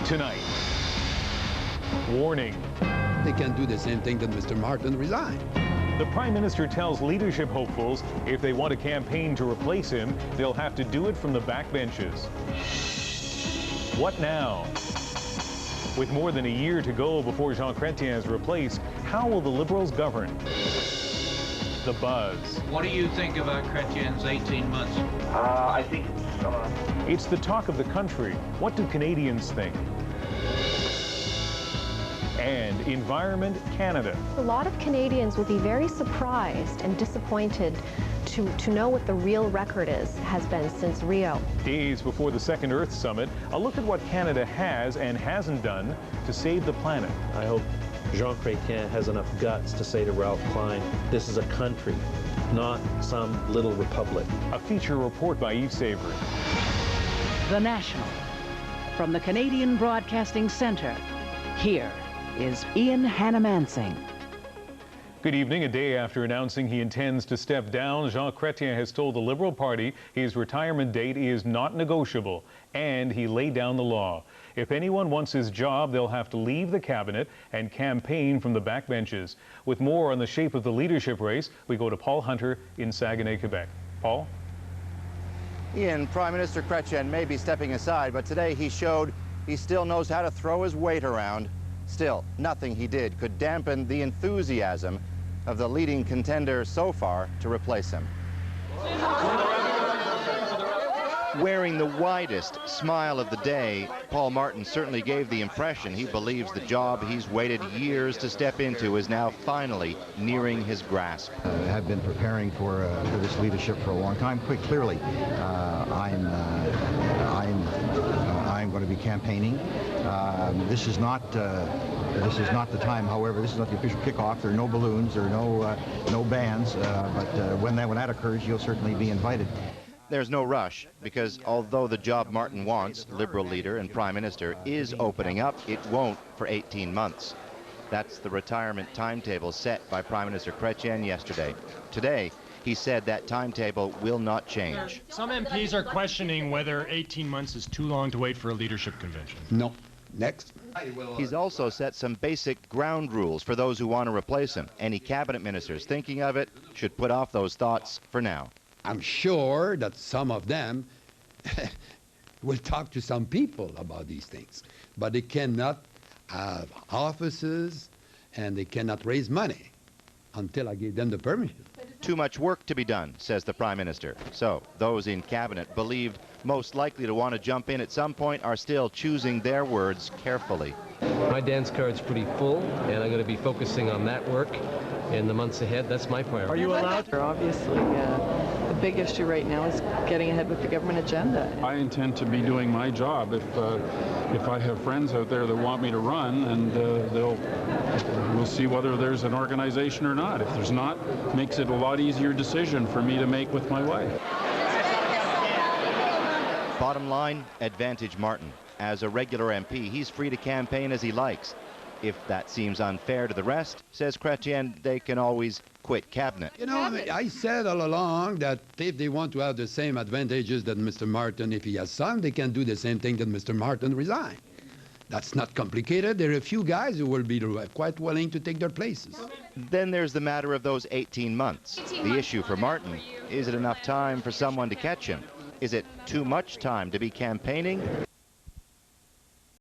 Tonight, warning. They can do the same thing that Mr. Martin resigned. The Prime Minister tells leadership hopefuls if they want a campaign to replace him, they'll have to do it from the backbenches. What now? With more than a year to go before Jean Chrétien is replaced, how will the Liberals govern? The buzz. What do you think about Chrétien's 18 months? I think It's the talk of the country. What do Canadians think? And Environment Canada. A lot of Canadians will be very surprised and disappointed to know what the real record has been since Rio. Days before the Second Earth Summit, a look at what Canada has and hasn't done to save the planet. I hope Jean Chrétien has enough guts to say to Ralph Klein, this is a country, not some little republic. A feature report by Yves Savory. The National. From the Canadian Broadcasting Centre, here is Ian Hannah-Mansing. Good evening. A day after announcing he intends to step down, Jean Chrétien has told the Liberal Party his retirement date is not negotiable, and he laid down the law. If anyone wants his job, they'll have to leave the cabinet and campaign from the backbenches. With more on the shape of the leadership race, we go to Paul Hunter in Saguenay, Quebec. Paul? Ian, Prime Minister Chrétien may be stepping aside, but today he showed he still knows how to throw his weight around. Still, nothing he did could dampen the enthusiasm of the leading contender so far to replace him. Wearing the widest smile of the day, Paul Martin certainly gave the impression he believes the job he's waited years to step into is now finally nearing his grasp. I have been preparing for this leadership for a long time. Quite clearly, I'm going to be campaigning. This is not the time, however, this is not the official kickoff. There are no balloons, there are no bands, but when that occurs, you'll certainly be invited. There's no rush, because although the job Martin wants, Liberal leader and Prime Minister, is opening up, it won't for 18 months. That's the retirement timetable set by Prime Minister Chrétien yesterday. Today, he said that timetable will not change. Some MPs are questioning whether 18 months is too long to wait for a leadership convention. No. Next. He's also set some basic ground rules for those who want to replace him. Any cabinet ministers thinking of it should put off those thoughts for now. I'm sure that some of them will talk to some people about these things, but they cannot have offices and they cannot raise money until I give them the permission. Too much work to be done, says the Prime Minister. So those in cabinet believed most likely to want to jump in at some point are still choosing their words carefully. My dance card's pretty full, and I'm going to be focusing on that work in the months ahead. That's my priority. Are you allowed? Obviously, the big issue right now is getting ahead with the government agenda. I intend to be doing my job. If I have friends out there that want me to run, and we'll see whether there's an organization or not. If there's not, makes it a lot easier decision for me to make with my wife. Bottom line, advantage Martin. As a regular MP, he's free to campaign as he likes. If that seems unfair to the rest, says Chrétien, they can always quit cabinet. You know, I said all along that if they want to have the same advantages that Mr. Martin, if he has some, they can do the same thing that Mr. Martin resigned. That's not complicated. There are a few guys who will be quite willing to take their places. Then there's the matter of those 18 months. The issue for Martin, is it enough time for someone to catch him? Is it too much time to be campaigning